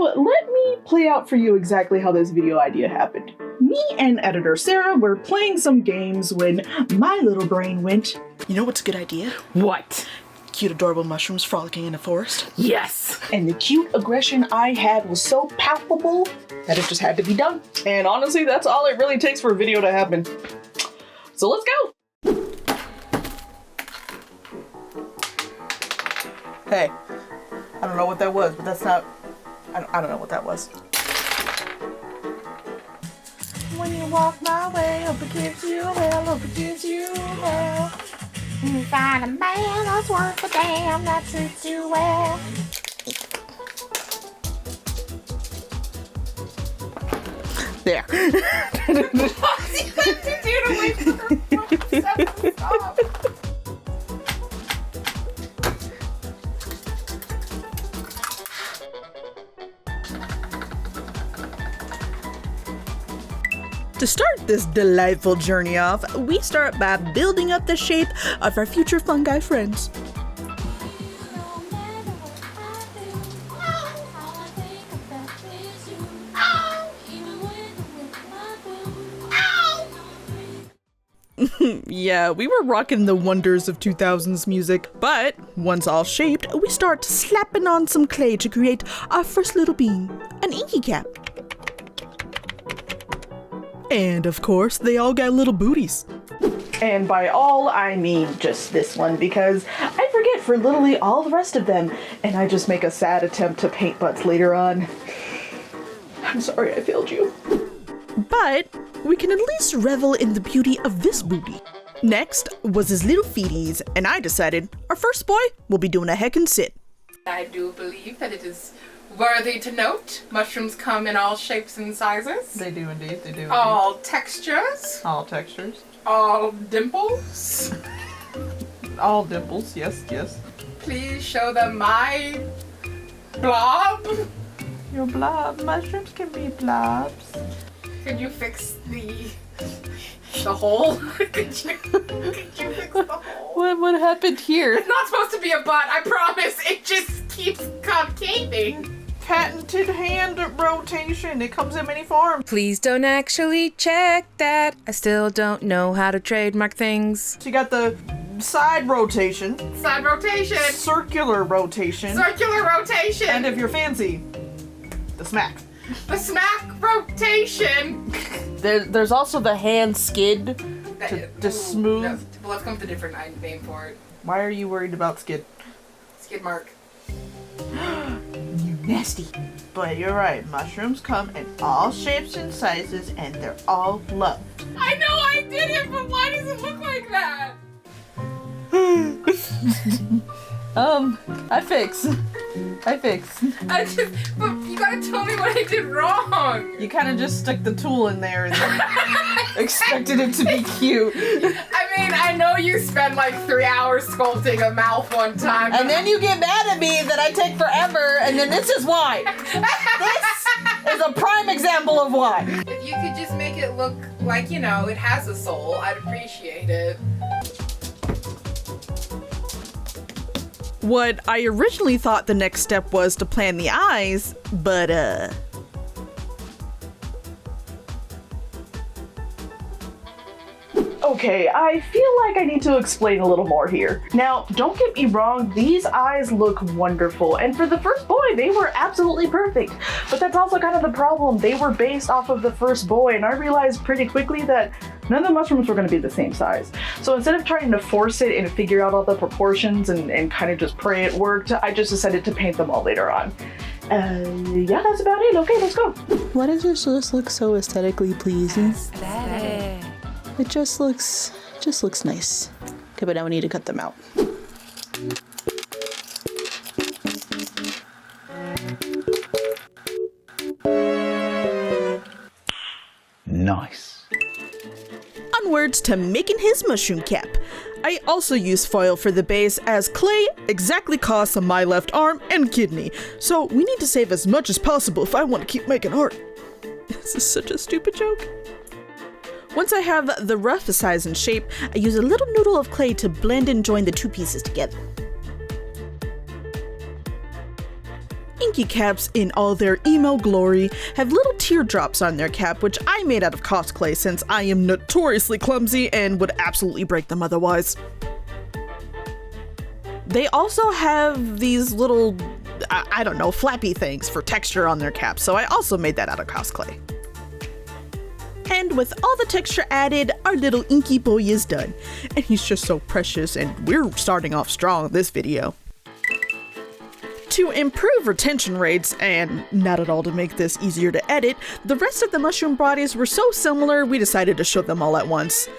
let me play out for you exactly how this video idea happened. Me and editor Sarah were playing some games when my little brain went, you know what's a good idea? What? Cute adorable mushrooms frolicking in a forest. Yes! And the cute aggression I had was so palpable that it just had to be done. And honestly, that's all it really takes for a video to happen. So let's go! Hey, I don't know what that was, but that's not, I don't know what that was. When you walk my way, hope it gives you well, hope it gives you well. You find a man that's worth a damn that treats you well. There. To start this delightful journey off, we start by building up the shape of our future fungi friends. Yeah, we were rocking the wonders of 2000s music, but once all shaped, we start slapping on some clay to create our first little bean, an inky cap. And of course, they all got little booties. And by all, I mean just this one, because I forget for literally all the rest of them, and I just make a sad attempt to paint butts later on. I'm sorry I failed you. But we can at least revel in the beauty of this booty. Next was his little feeties, and I decided our first boy will be doing a heckin' sit. I do believe that it is worthy to note, mushrooms come in all shapes and sizes. They do indeed, they do indeed. All textures. All textures. All dimples. All dimples, yes, yes. Please show them my blob. Your blob, mushrooms can be blobs. Could you fix the hole? could you fix the hole? What happened here? It's not supposed to be a butt, I promise. It just keeps concaving. Patented hand rotation. It comes in many forms. Please don't actually check that. I still don't know how to trademark things. So you got the side rotation. Side rotation. Circular rotation. Circular rotation. And if you're fancy, the smack. The smack rotation. There's also the hand skid to smooth. No, well, let's come up with a different name for it. Why are you worried about skid? Skid mark. You nasty. But you're right, mushrooms come in all shapes and sizes and they're all loved. I know I did it, but why does it look like that? I fix. But you gotta tell me what I did wrong. You kind of just stuck the tool in there and then expected it to be cute. I mean, I know you spent like 3 hours sculpting a mouth one time. And then you get mad at me that I take forever, and then this is why. This is a prime example of why. If you could just make it look like, you know, it has a soul, I'd appreciate it. What I originally thought the next step was to plan the eyes, but Okay, I feel like I need to explain a little more here. Now, don't get me wrong, these eyes look wonderful, and for the first boy, they were absolutely perfect. But that's also kind of the problem. They were based off of the first boy, and I realized pretty quickly that none of the mushrooms were going to be the same size. So instead of trying to force it and figure out all the proportions and kind of just pray it worked, I just decided to paint them all later on. Yeah, that's about it. Okay, let's go. Why does yours just look so aesthetically pleasing? Aesthetic. It just looks nice. Okay, but now we need to cut them out. Nice. Onwards to making his mushroom cap. I also use foil for the base as clay exactly costs my left arm and kidney, so we need to save as much as possible if I want to keep making art. This is such a stupid joke. Once I have the rough size and shape, I use a little noodle of clay to blend and join the two pieces together. inky caps in all their emo glory have little teardrops on their cap, which I made out of cosplay since I am notoriously clumsy and would absolutely break them otherwise. They also have these little, I don't know, flappy things for texture on their caps, so I also made that out of cosplay. And with all the texture added, our little inky boy is done. And he's just so precious, and we're starting off strong this video. To improve retention rates, and not at all to make this easier to edit, the rest of the mushroom bodies were so similar we decided to show them all at once.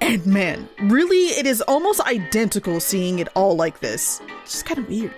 And man, really, it is almost identical seeing it all like this. It's just kind of weird.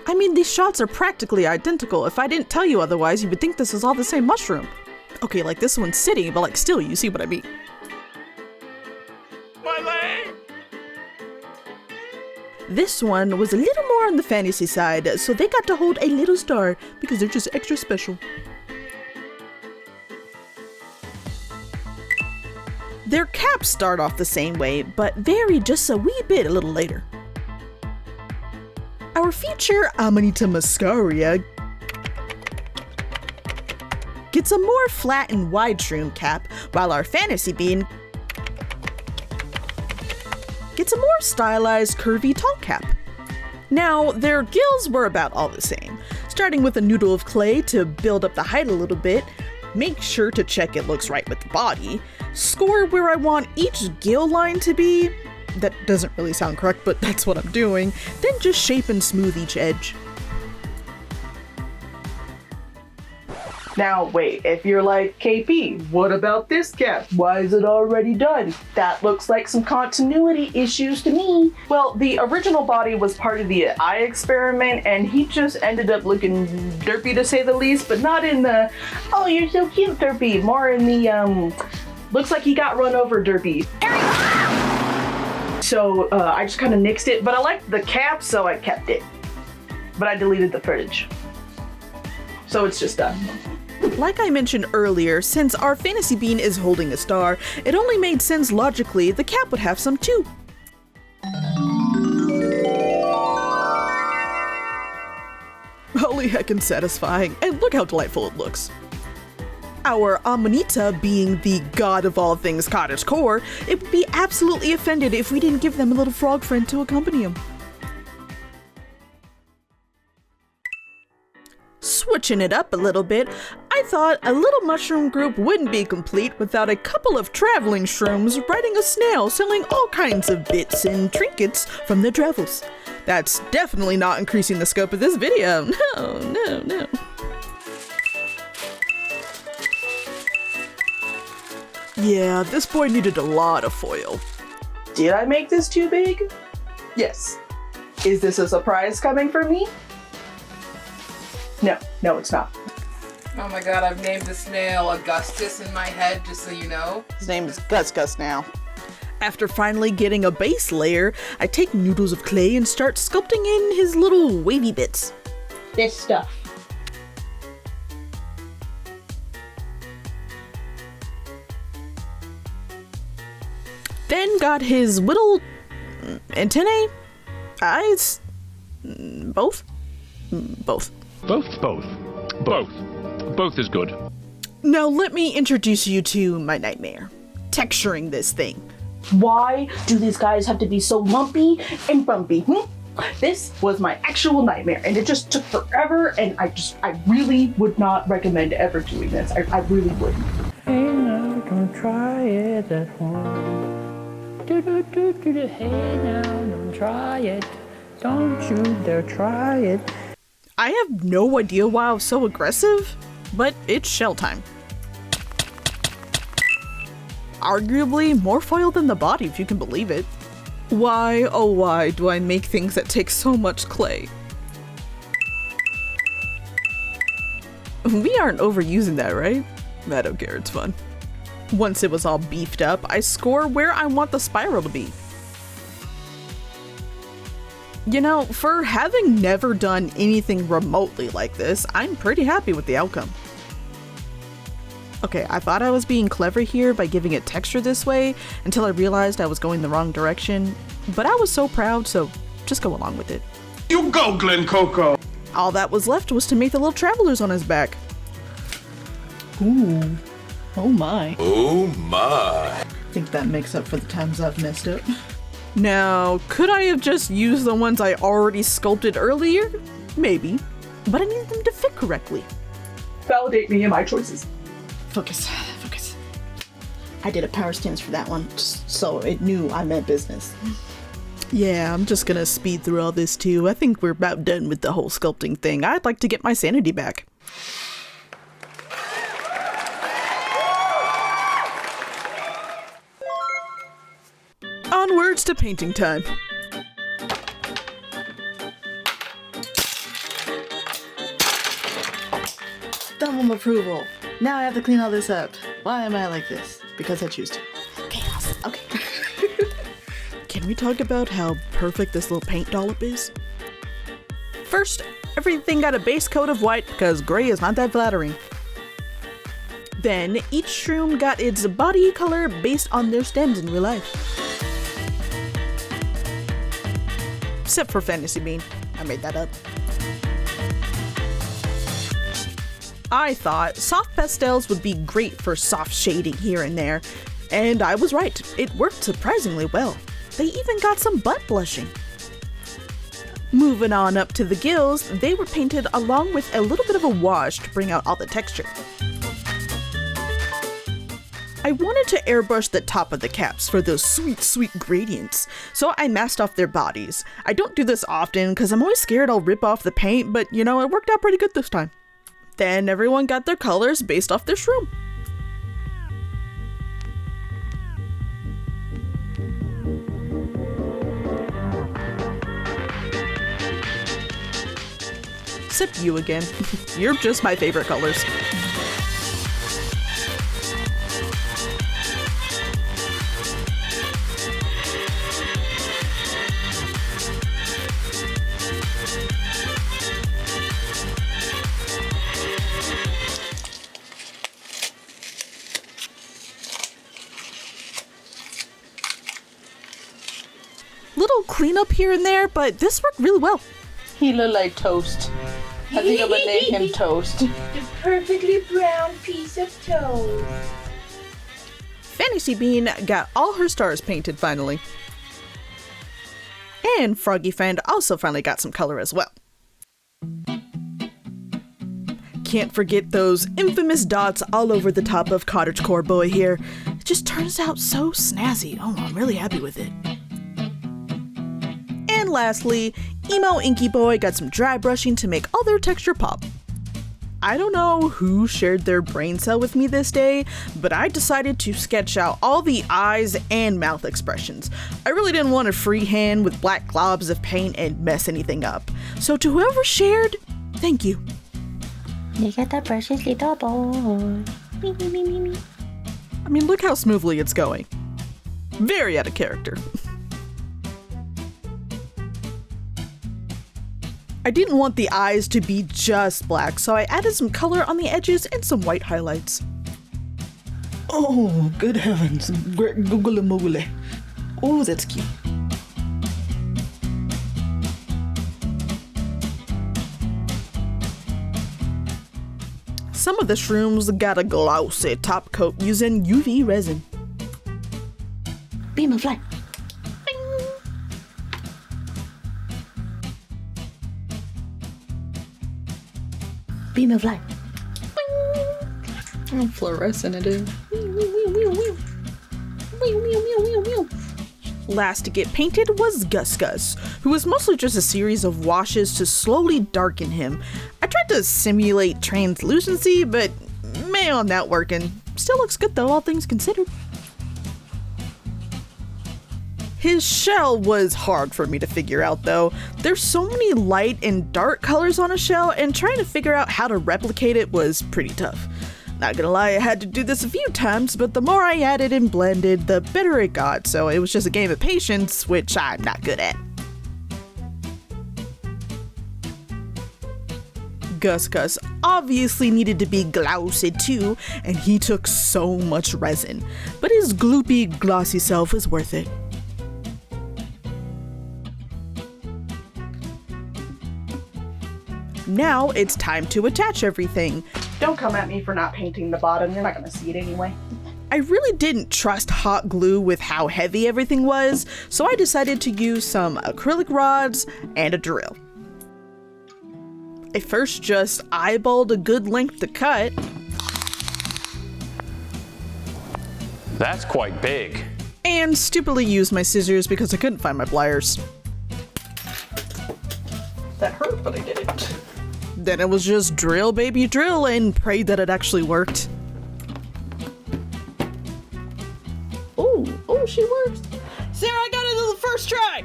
I mean, these shots are practically identical. If I didn't tell you otherwise, you would think this is all the same mushroom. Okay, like this one's sitting, but like still, you see what I mean. My leg! This one was a little more on the fantasy side, so they got to hold a little star because they're just extra special. Their caps start off the same way, but vary just a wee bit a little later. Our feature Amanita Muscaria gets a more flat and wide shroom cap, while our fantasy bean gets a more stylized curvy tall cap. Now, their gills were about all the same, starting with a noodle of clay to build up the height a little bit, make sure to check it looks right with the body, score where I want each gill line to be, that doesn't really sound correct, but that's what I'm doing, then just shape and smooth each edge. Now wait, if you're like, KP, what about this cap? Why is it already done? That looks like some continuity issues to me. Well, the original body was part of the eye experiment, and he just ended up looking derpy to say the least, but not in the, oh you're so cute derpy, more in the, looks like he got run over derpy. So I just kind of nixed it, but I liked the cap, so I kept it. But I deleted the footage. So it's just done. Like I mentioned earlier, since our fantasy bean is holding a star, it only made sense logically the cap would have some too. Holy heckin' satisfying, and look how delightful it looks. Our Amanita being the god of all things cottagecore, it would be absolutely offended if we didn't give them a little frog friend to accompany him. Switching it up a little bit, I thought a little mushroom group wouldn't be complete without a couple of traveling shrooms riding a snail selling all kinds of bits and trinkets from their travels. That's definitely not increasing the scope of this video. No. Yeah, this boy needed a lot of foil. Did I make this too big? Yes. Is this a surprise coming for me? No, it's not. Oh my god, I've named the snail Augustus in my head, just so you know. His name is Gus now. After finally getting a base layer, I take noodles of clay and start sculpting in his little wavy bits. This stuff. Then got his little antennae, eyes, both. Both is good. Now let me introduce you to my nightmare. Texturing this thing. Why do these guys have to be so lumpy and bumpy? This was my actual nightmare, and it just took forever, and I really would not recommend ever doing this. I really wouldn't. Hey now, don't try it at home. Do. Hey now, don't try it. Don't you dare try it. I have no idea why I was so aggressive, but it's shell time. Arguably more foil than the body, if you can believe it. Why, oh why, do I make things that take so much clay? We aren't overusing that, right? I don't care, it's fun. Once it was all beefed up, I score where I want the spiral to be. You know, for having never done anything remotely like this, I'm pretty happy with the outcome. Okay, I thought I was being clever here by giving it texture this way until I realized I was going the wrong direction, but I was so proud, so just go along with it. You go, Glen Coco! All that was left was to make the little travelers on his back. Ooh. Oh my. Oh my. I think that makes up for the times I've messed up. Now, could I have just used the ones I already sculpted earlier? Maybe. But I needed them to fit correctly. Validate me and my choices. Focus. I did a power stance for that one, just so it knew I meant business. Yeah, I'm just gonna speed through all this too. I think we're about done with the whole sculpting thing. I'd like to get my sanity back. Onwards to painting time. Thumb of approval. Now I have to clean all this up. Why am I like this? Because I choose to. Chaos. Okay. Can we talk about how perfect this little paint dollop is? First, everything got a base coat of white because gray is not that flattering. Then, each shroom got its body color based on their stems in real life. Except for Fantasy Bean. I made that up. I thought soft pastels would be great for soft shading here and there, and I was right. It worked surprisingly well. They even got some butt blushing. Moving on up to the gills, they were painted along with a little bit of a wash to bring out all the texture. I wanted to airbrush the top of the caps for those sweet gradients, so I masked off their bodies. I don't do this often because I'm always scared I'll rip off the paint, but you know, it worked out pretty good this time. Then everyone got their colors based off their shroom. Except you again. You're just my favorite colors. Little cleanup here and there, but this worked really well. He looked like toast. I think I'm gonna name him Toast. The perfectly brown piece of toast. Fantasy Bean got all her stars painted finally. And Froggy Friend also finally got some color as well. Can't forget those infamous dots all over the top of Cottagecore Boy here. It just turns out so snazzy. Oh, I'm really happy with it. And lastly, Emo Inky Boy got some dry brushing to make all their texture pop. I don't know who shared their brain cell with me this day, but I decided to sketch out all the eyes and mouth expressions. I really didn't want to freehand with black globs of paint and mess anything up. So to whoever shared, thank you. Look at that precious little boy. Me. I mean, look how smoothly it's going. Very out of character. I didn't want the eyes to be just black, so I added some color on the edges and some white highlights. Oh, good heavens. Google moogly. Oh, that's cute. Some of the shrooms got a glossy top coat using UV resin. Beam of light. Beam of light. Oh, fluorescent it is. Last to get painted was Gus Gus, who was mostly just a series of washes to slowly darken him. I tried to simulate translucency, but man, not working. Still looks good though, all things considered. His shell was hard for me to figure out though. There's so many light and dark colors on a shell, and trying to figure out how to replicate it was pretty tough. Not gonna lie, I had to do this a few times, but the more I added and blended, the better it got, so it was just a game of patience, which I'm not good at. Gus Gus obviously needed to be glossy too, and he took so much resin, but his gloopy, glossy self was worth it. Now it's time to attach everything. Don't come at me for not painting the bottom. You're not going to see it anyway. I really didn't trust hot glue with how heavy everything was, so I decided to use some acrylic rods and a drill. I first just eyeballed a good length to cut. That's quite big. And stupidly used my scissors because I couldn't find my pliers. That hurt, but I did it. Then it was just drill, baby, drill, and prayed that it actually worked. Oh, she works. Sarah, I got it on the first try!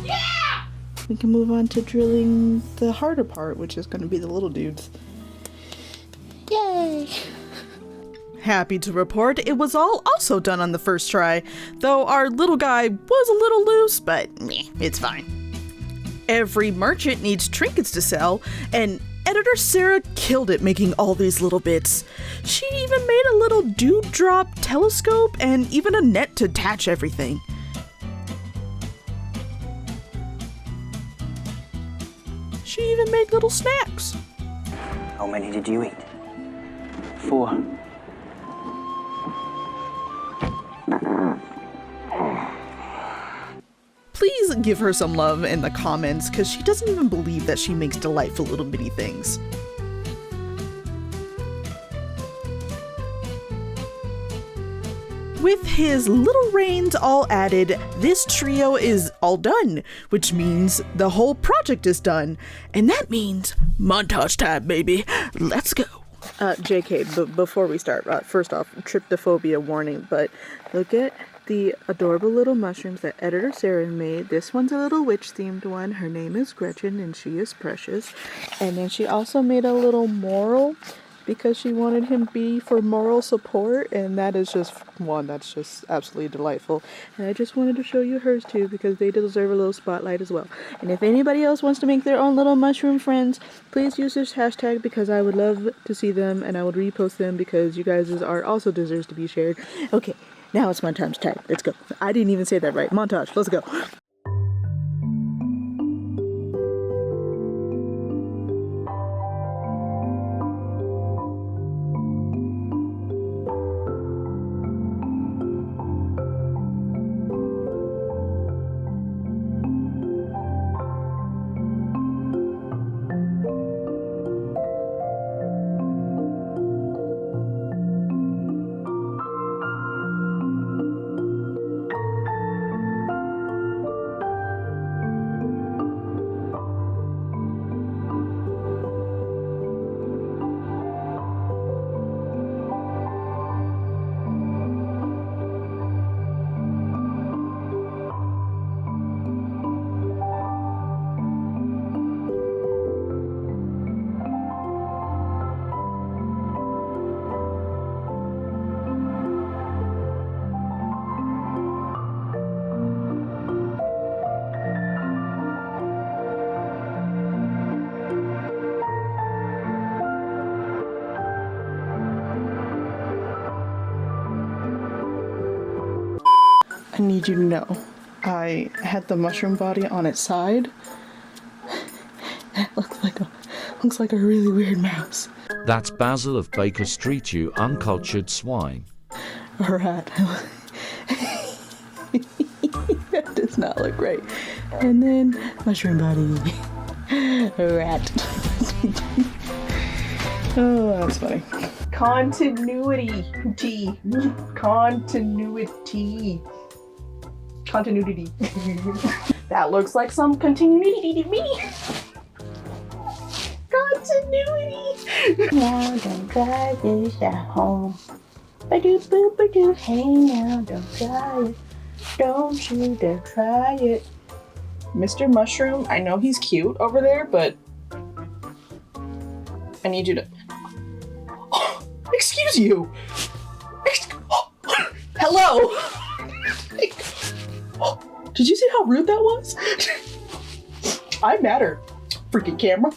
Yeah! We can move on to drilling the harder part, which is going to be the little dudes. Yay! Happy to report it was all also done on the first try, though our little guy was a little loose, but meh, it's fine. Every merchant needs trinkets to sell, and editor Sarah killed it making all these little bits. She even made a little dewdrop telescope and even a net to attach everything. She even made little snacks. How many did you eat? 4. Please give her some love in the comments, because she doesn't even believe that she makes delightful little bitty things. With his little reins all added, this trio is all done, which means the whole project is done. And that means montage time, baby. Let's go. JK, before we start, first off, tryptophobia warning, but look at the adorable little mushrooms that editor Sarah made. This one's a little witch-themed one. Her name is Gretchen, and she is precious. And then she also made a little moral, because she wanted him to be for moral support, and that is just one that's just absolutely delightful. And I just wanted to show you hers too, because they deserve a little spotlight as well. And if anybody else wants to make their own little mushroom friends, please use this hashtag, because I would love to see them, and I would repost them, because you guys' art also deserves to be shared. Okay, now it's montage time. Let's go. I didn't even say that right. Montage. Let's go. I need you to know, I had the mushroom body on its side. It looks like a really weird mouse. That's Basil of Baker Street, you uncultured swine. A rat. That does not look right. And then mushroom body. A rat. Oh, that's funny. Continuity. Continuity. That looks like some continuity to me. Continuity. Now don't try this at home. Ba-do-boo-ba-doo. Hey now, don't try it. Don't you dare try it. Mr. Mushroom, I know he's cute over there, but I need you to... Oh, excuse you! Hello! Did you see how rude that was? I'm at her. Freaking camera.